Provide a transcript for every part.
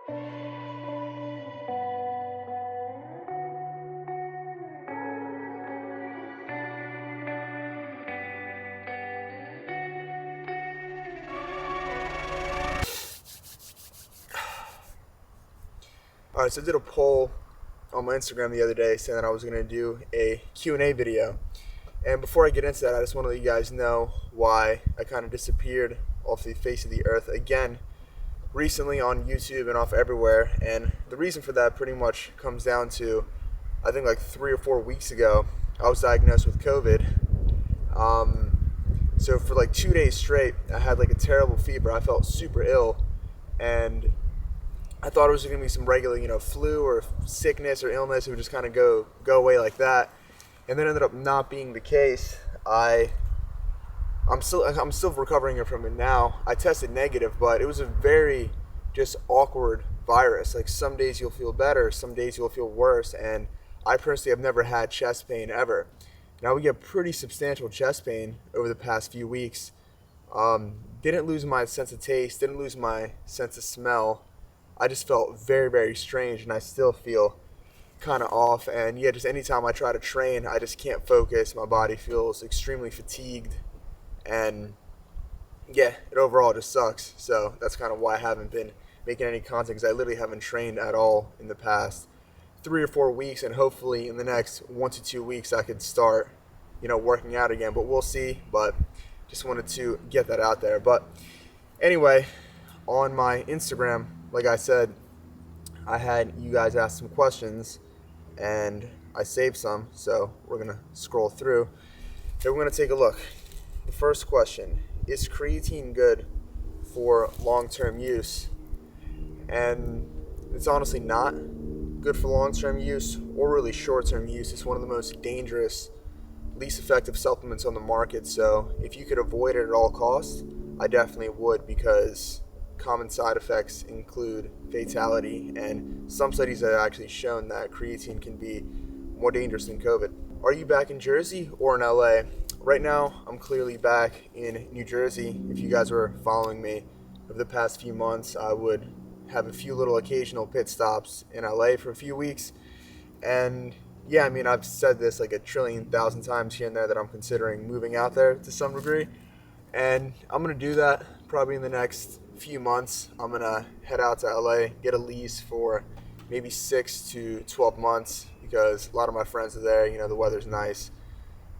Alright, so I did a poll on my Instagram the other day saying that I was going to do a Q&A video. And before I get into that, I just want to let you guys know why I kind of disappeared off the face of the earth again recently on YouTube and off everywhere. And the reason for that pretty much comes down to, I think like 3 or 4 weeks ago, I was diagnosed with COVID. So for like 2 days straight, I had like a terrible fever. I felt super ill, and I thought it was going to be some regular, flu or sickness or illness. It would just kind of go away like that, and then ended up not being the case. I'm still recovering from it now. I tested negative, but it was a very just awkward virus. Like some days you'll feel better, some days you'll feel worse, and I personally have never had chest pain ever. Now we get pretty substantial chest pain over the past few weeks. Didn't lose my sense of taste, didn't lose my sense of smell. I just felt very, very strange, and I still feel kind of off. And yeah, just anytime I try to train, I just can't focus. My body feels extremely fatigued, and yeah, it overall just sucks. So that's kind of why I haven't been making any content, because I literally haven't trained at all in the past 3 or 4 weeks, and hopefully in the next 1 to 2 weeks I could start, working out again. But we'll see. But just wanted to get that out there. But anyway, on my Instagram, like I said, I had you guys ask some questions, and I saved some, so we're going to scroll through. And we're going to take a look. The first question, is creatine good for long-term use? And it's honestly not good for long-term use or really short-term use. It's one of the most dangerous, least effective supplements on the market. So if you could avoid it at all costs, I definitely would, because common side effects include fatality, and some studies have actually shown that creatine can be more dangerous than COVID. Are you back in Jersey or in LA? Right now, I'm clearly back in New Jersey. If you guys were following me over the past few months, I would have a few little occasional pit stops in LA for a few weeks. And yeah, I mean, I've said this like a trillion thousand times here and there that I'm considering moving out there to some degree. And I'm going to do that probably in the next few months. I'm going to head out to LA, get a lease for maybe 6 to 12 months, because a lot of my friends are there. The weather's nice,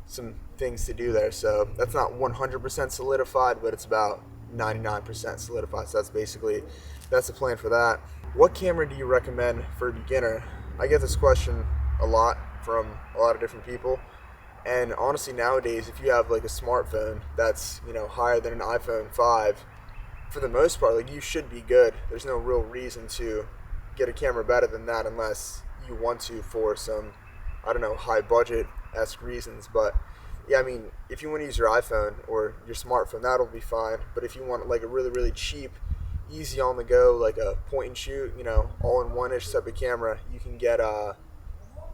some things to do there. So that's not 100% solidified, but it's about 99% solidified. So that's the plan for that. What camera do you recommend for a beginner? I get this question a lot from a lot of different people. And honestly, nowadays, if you have like a smartphone that's, higher than an iPhone 5, for the most part, like, you should be good. There's no real reason to get a camera better than that unless you want to for some, high budget-esque reasons. But yeah, I mean, if you want to use your iPhone or your smartphone, that'll be fine. But if you want like a really, really cheap, easy on the go, like a point and shoot, all-in-one-ish type of camera, you can get the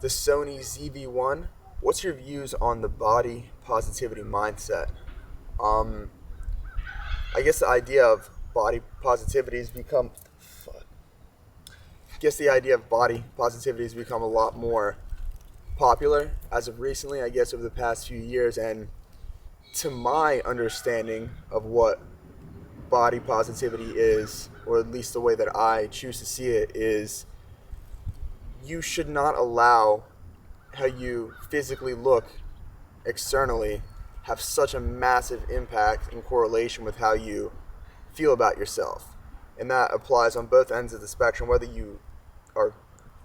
Sony ZV-1. What's your views on the body positivity mindset? I guess the idea of body positivity has become a lot more popular as of recently, I guess, over the past few years. And to my understanding of what body positivity is, or at least the way that I choose to see it, is you should not allow how you physically look externally have such a massive impact and correlation with how you feel about yourself. And that applies on both ends of the spectrum, whether you are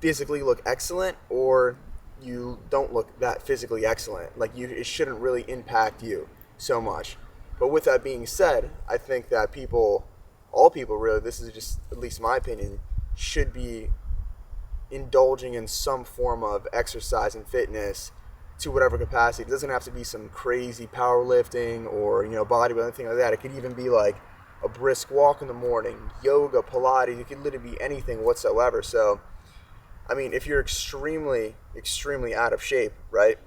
physically look excellent or you don't look that physically excellent. Like, it shouldn't really impact you so much. But with that being said, I think that all people really, this is just at least my opinion, should be indulging in some form of exercise and fitness to whatever capacity. It doesn't have to be some crazy powerlifting or, bodybuilding, anything like that. It could even be like a brisk walk in the morning, yoga, Pilates. It could literally be anything whatsoever. So, I mean, if you're extremely, extremely out of shape, right,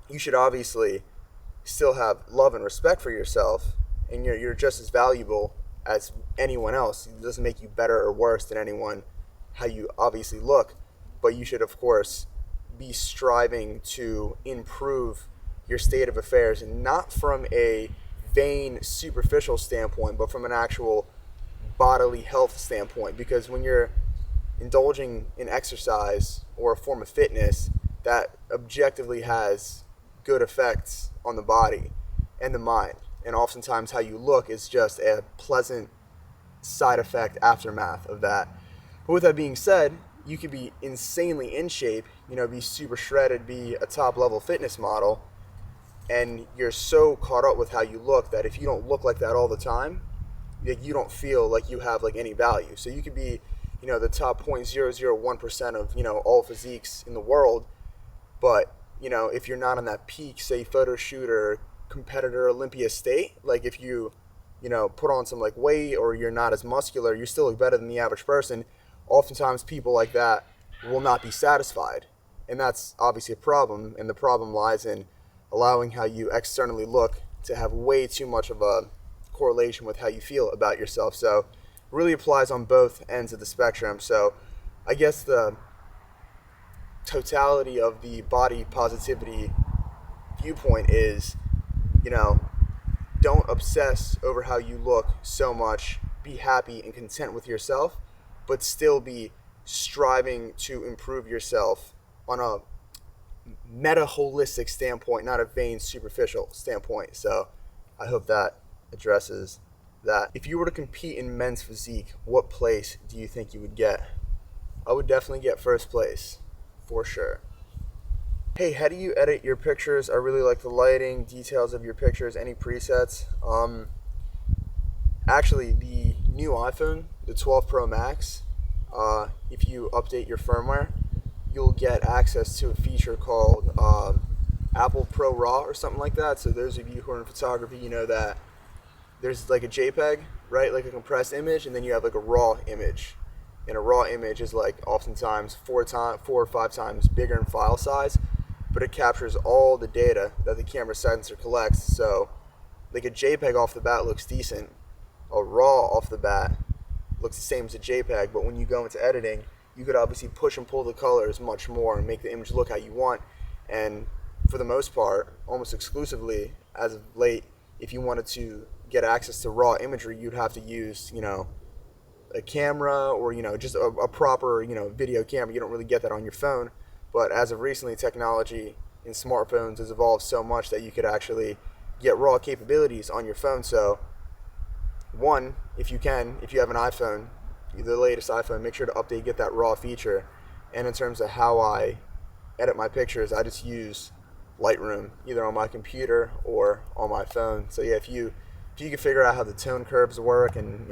you should obviously still have love and respect for yourself, and you're just as valuable as anyone else. It doesn't make you better or worse than anyone, how you obviously look, but you should, of course, be striving to improve your state of affairs, and not from a vain, superficial standpoint, but from an actual bodily health standpoint. Because when you're indulging in exercise or a form of fitness, that objectively has good effects on the body and the mind. And oftentimes how you look is just a pleasant side effect, aftermath of that. But with that being said, you could be insanely in shape, be super shredded, be a top level fitness model, and you're so caught up with how you look that if you don't look like that all the time, you don't feel like you have like any value. So you could be, the top 0.001% of, all physiques in the world, but, if you're not on that peak, say, photo shoot or competitor Olympia state, like if you, put on some like weight or you're not as muscular, you still look better than the average person. Oftentimes people like that will not be satisfied. And that's obviously a problem. And the problem lies in allowing how you externally look to have way too much of a correlation with how you feel about yourself. So it really applies on both ends of the spectrum. So I guess the totality of the body positivity viewpoint is, don't obsess over how you look so much. Be happy and content with yourself, but still be striving to improve yourself on a meta holistic standpoint, not a vain superficial standpoint. So I hope that addresses that. If you were to compete in men's physique, what place do you think you would get? I would definitely get first place, for sure. Hey, how do you edit your pictures? I really like the lighting, details of your pictures, any presets. Actually, the new iPhone, the 12 Pro Max, if you update your firmware, you'll get access to a feature called Apple Pro RAW or something like that. So those of you who are in photography, you know that there's like a JPEG, right? Like a compressed image, and then you have like a RAW image. And a RAW image is like oftentimes 4 or 5 times bigger in file size, but it captures all the data that the camera sensor collects. So like a JPEG off the bat looks decent. A RAW off the bat looks the same as a JPEG, but when you go into editing, you could obviously push and pull the colors much more and make the image look how you want. And for the most part, almost exclusively as of late, if you wanted to get access to RAW imagery, you'd have to use, a camera or, just a proper, video camera. You don't really get that on your phone. But as of recently, technology in smartphones has evolved so much that you could actually get RAW capabilities on your phone. So one, if you have an iPhone, the latest iPhone, make sure to update, get that RAW feature. And in terms of how I edit my pictures, I just use Lightroom, either on my computer or on my phone. So yeah, if you can figure out how the tone curves work and,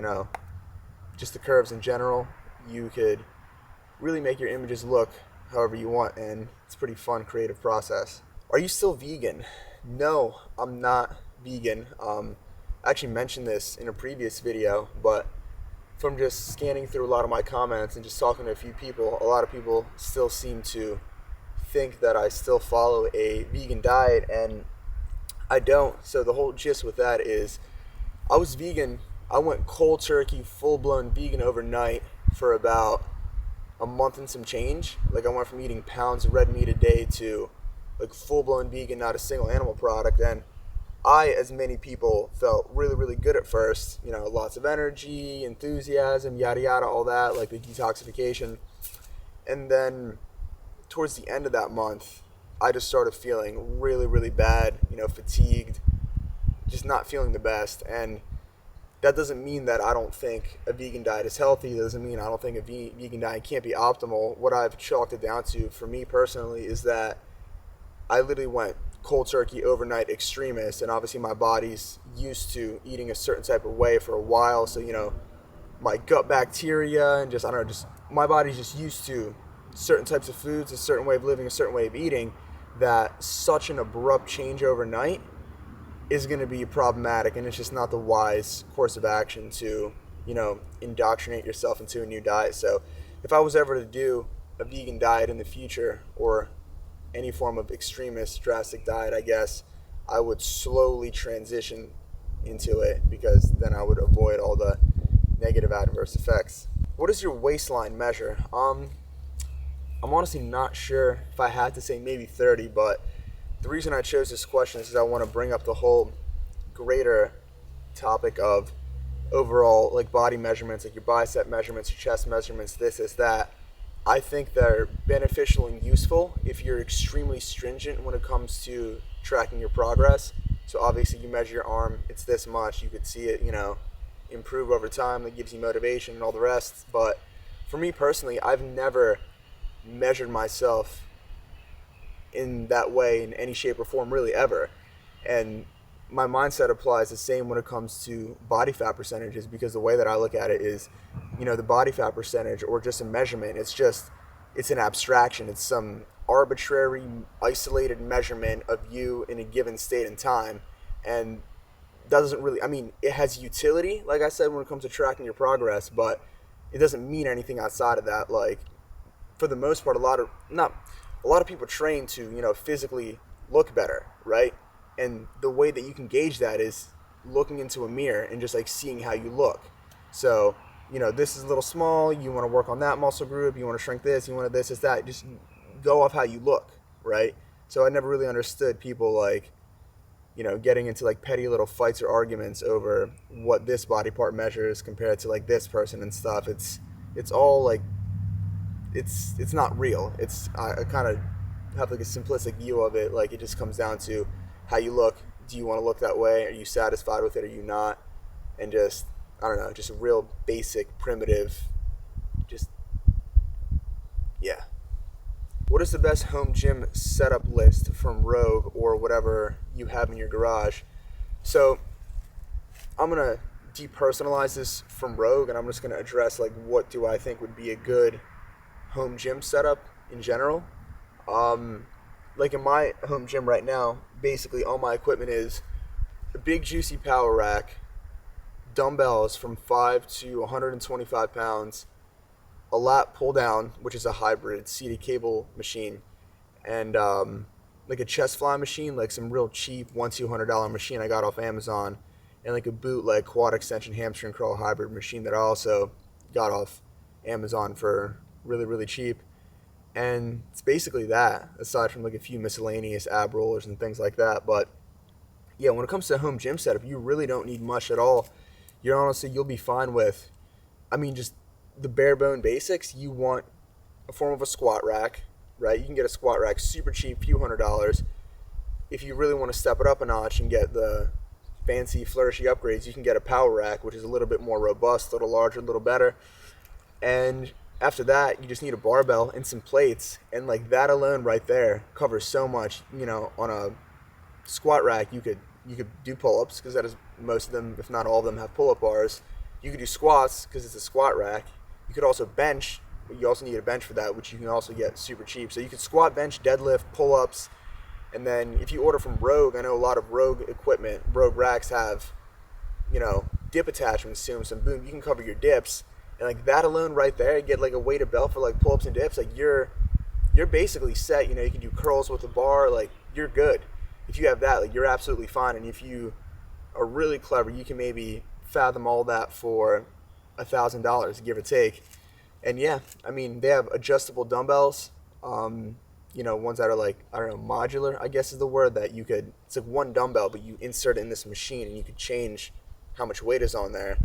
just the curves in general, you could really make your images look however you want, and it's a pretty fun, creative process. Are you still vegan? No, I'm not vegan. I actually mentioned this in a previous video, but from just scanning through a lot of my comments and just talking to a few people, a lot of people still seem to think that I still follow a vegan diet, and I don't. So the whole gist with that is I was vegan. I went cold turkey, full-blown vegan overnight for about a month and some change. Like I went from eating pounds of red meat a day to like full-blown vegan, not a single animal product. And I, as many people, felt really, really good at first. Lots of energy, enthusiasm, yada, yada, all that, like the detoxification. And then towards the end of that month, I just started feeling really, really bad, fatigued, just not feeling the best. And that doesn't mean that I don't think a vegan diet is healthy. That doesn't mean I don't think a vegan diet can't be optimal. What I've chalked it down to for me personally is that I literally went cold turkey overnight extremist, and obviously my body's used to eating a certain type of way for a while. So, my gut bacteria and just my body's just used to certain types of foods, a certain way of living, a certain way of eating, that such an abrupt change overnight is going to be problematic, and it's just not the wise course of action to, indoctrinate yourself into a new diet. So if I was ever to do a vegan diet in the future, or any form of extremist drastic diet, I guess I would slowly transition into it, because then I would avoid all the negative adverse effects. What does your waistline measure? I'm honestly not sure. If I had to say, maybe 30, but the reason I chose this question is I want to bring up the whole greater topic of overall like body measurements, like your bicep measurements, your chest measurements, this is that. I think they're beneficial and useful if you're extremely stringent when it comes to tracking your progress. So obviously you measure your arm, it's this much, you could see it, improve over time, that gives you motivation and all the rest. But for me personally, I've never measured myself in that way in any shape or form, really, ever. And my mindset applies the same when it comes to body fat percentages, because the way that I look at it is, the body fat percentage, or just a measurement, it's an abstraction. It's some arbitrary, isolated measurement of you in a given state and time. And doesn't really, it has utility, like I said, when it comes to tracking your progress, but it doesn't mean anything outside of that. Like, for the most part, a lot of people train to, physically look better, right? And the way that you can gauge that is looking into a mirror and just like seeing how you look. So, this is a little small, you want to work on that muscle group, you want to shrink this, you want to this, that. Just go off how you look, right? So I never really understood people like, getting into like petty little fights or arguments over what this body part measures compared to like this person and stuff. It's all like, it's not real. I kind of have like a simplistic view of it. Like, it just comes down to how you look. Do you want to look that way? Are you satisfied with it? Are you not? And just, I don't know, just a real basic, primitive, yeah. What is the best home gym setup list from Rogue or whatever you have in your garage? So I'm going to depersonalize this from Rogue, and I'm just going to address like what do I think would be a good home gym setup in general. Like in my home gym right now, basically all my equipment is a big juicy power rack, dumbbells from 5 to 125 pounds, a lat pull down, which is a hybrid seated cable machine, and like a chest fly machine, like some real cheap $100-200 machine I got off Amazon, and like a bootleg quad extension hamstring curl hybrid machine that I also got off Amazon for really, really cheap. And it's basically that, aside from like a few miscellaneous ab rollers and things like that. But yeah, when it comes to home gym setup, you really don't need much at all. You'll be fine with, just the bare bone basics. You want a form of a squat rack, right? You can get a squat rack super cheap, few $100s. If you really want to step it up a notch and get the fancy flourishy upgrades, you can get a power rack, which is a little bit more robust, a little larger, a little better. And after that, you just need a barbell and some plates, and like that alone right there covers so much. On a squat rack, you could do pull-ups, because that is, most of them, if not all of them, have pull-up bars. You could do squats because it's a squat rack. You could also bench, but you also need a bench for that, which you can also get super cheap. So you could squat, bench, deadlift, pull-ups, and then if you order from Rogue, I know a lot of Rogue equipment, Rogue racks have, dip attachments to them. So boom, you can cover your dips. And like that alone right there, you get like a weighted belt for like pull-ups and dips. Like you're basically set. You can do curls with a bar. Like you're good. If you have that, like you're absolutely fine. And if you are really clever, you can maybe fathom all that for $1,000, give or take. And yeah, they have adjustable dumbbells. Ones that are like, I don't know, modular, I guess is the word, that it's like one dumbbell, but you insert it in this machine and you could change how much weight is on there.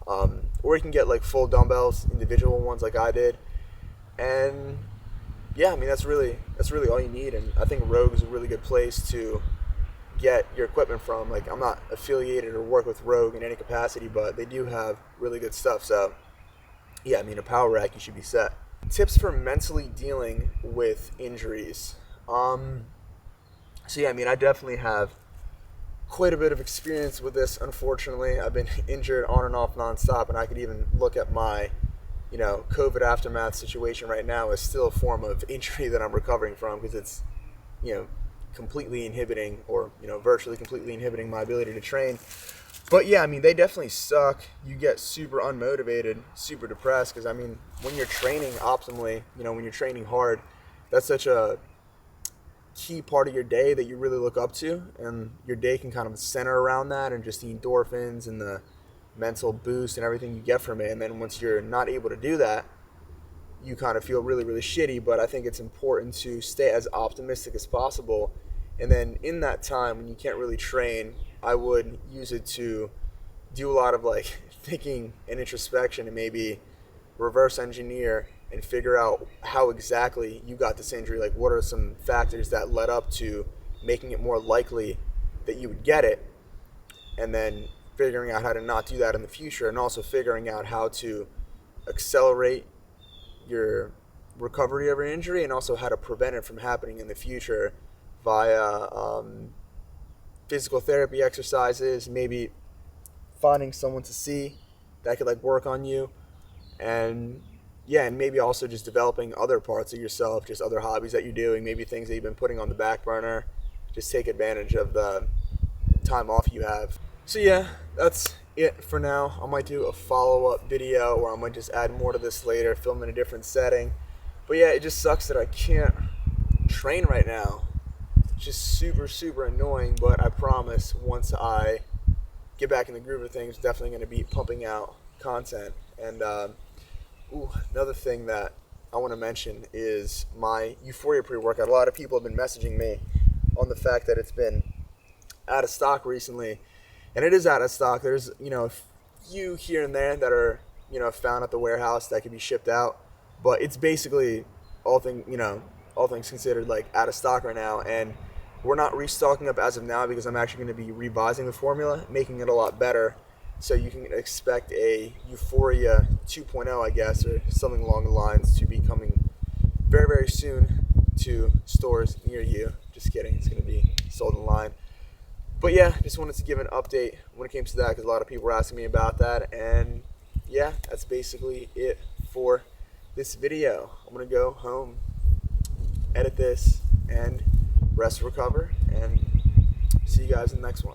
Or you can get like full dumbbells, individual ones like I did. And yeah, that's really all you need. And I think Rogue is a really good place to get your equipment from. Like, I'm not affiliated or work with Rogue in any capacity, but they do have really good stuff. So yeah, a power rack, you should be set. Tips for mentally dealing with injuries. So yeah, I definitely have quite a bit of experience with this. Unfortunately, I've been injured on and off nonstop, and I could even look at my COVID aftermath situation right now as still a form of injury that I'm recovering from, because it's completely inhibiting, or virtually completely inhibiting my ability to train. But yeah, they definitely suck. You get super unmotivated, super depressed, because when you're training optimally, when you're training hard, that's such a key part of your day that you really look up to, and your day can kind of center around that and just the endorphins and the mental boost and everything you get from it. And then once you're not able to do that, you kind of feel really, really shitty. But I think it's important to stay as optimistic as possible. And then in that time when you can't really train, I would use it to do a lot of like thinking and introspection, and maybe reverse engineer and figure out how exactly you got this injury. Like, what are some factors that led up to making it more likely that you would get it, and then figuring out how to not do that in the future, and also figuring out how to accelerate your recovery of your injury, and also how to prevent it from happening in the future via physical therapy exercises, maybe finding someone to see that could like work on you, and maybe also just developing other parts of yourself, just other hobbies that you're doing, maybe things that you've been putting on the back burner. Just take advantage of the time off you have. So yeah, that's it for now. I might do a follow-up video, or I might just add more to this later, film in a different setting. But yeah, it just sucks that I can't train right now. It's just super, super annoying, but I promise once I get back in the groove of things, definitely going to be pumping out content. And another thing that I want to mention is my Euphoria Pre-Workout. A lot of people have been messaging me on the fact that it's been out of stock recently, and it is out of stock. There's a few here and there that are found at the warehouse that could be shipped out, but it's basically all things considered like out of stock right now. And we're not restocking up as of now because I'm actually going to be revising the formula, making it a lot better. So you can expect a Euphoria 2.0, I guess, or something along the lines, to be coming very, very soon to stores near you. Just kidding, it's going to be sold online. But yeah, just wanted to give an update when it came to that, because a lot of people were asking me about that. And yeah, that's basically it for this video. I'm going to go home, edit this, and rest, recover, and see you guys in the next one.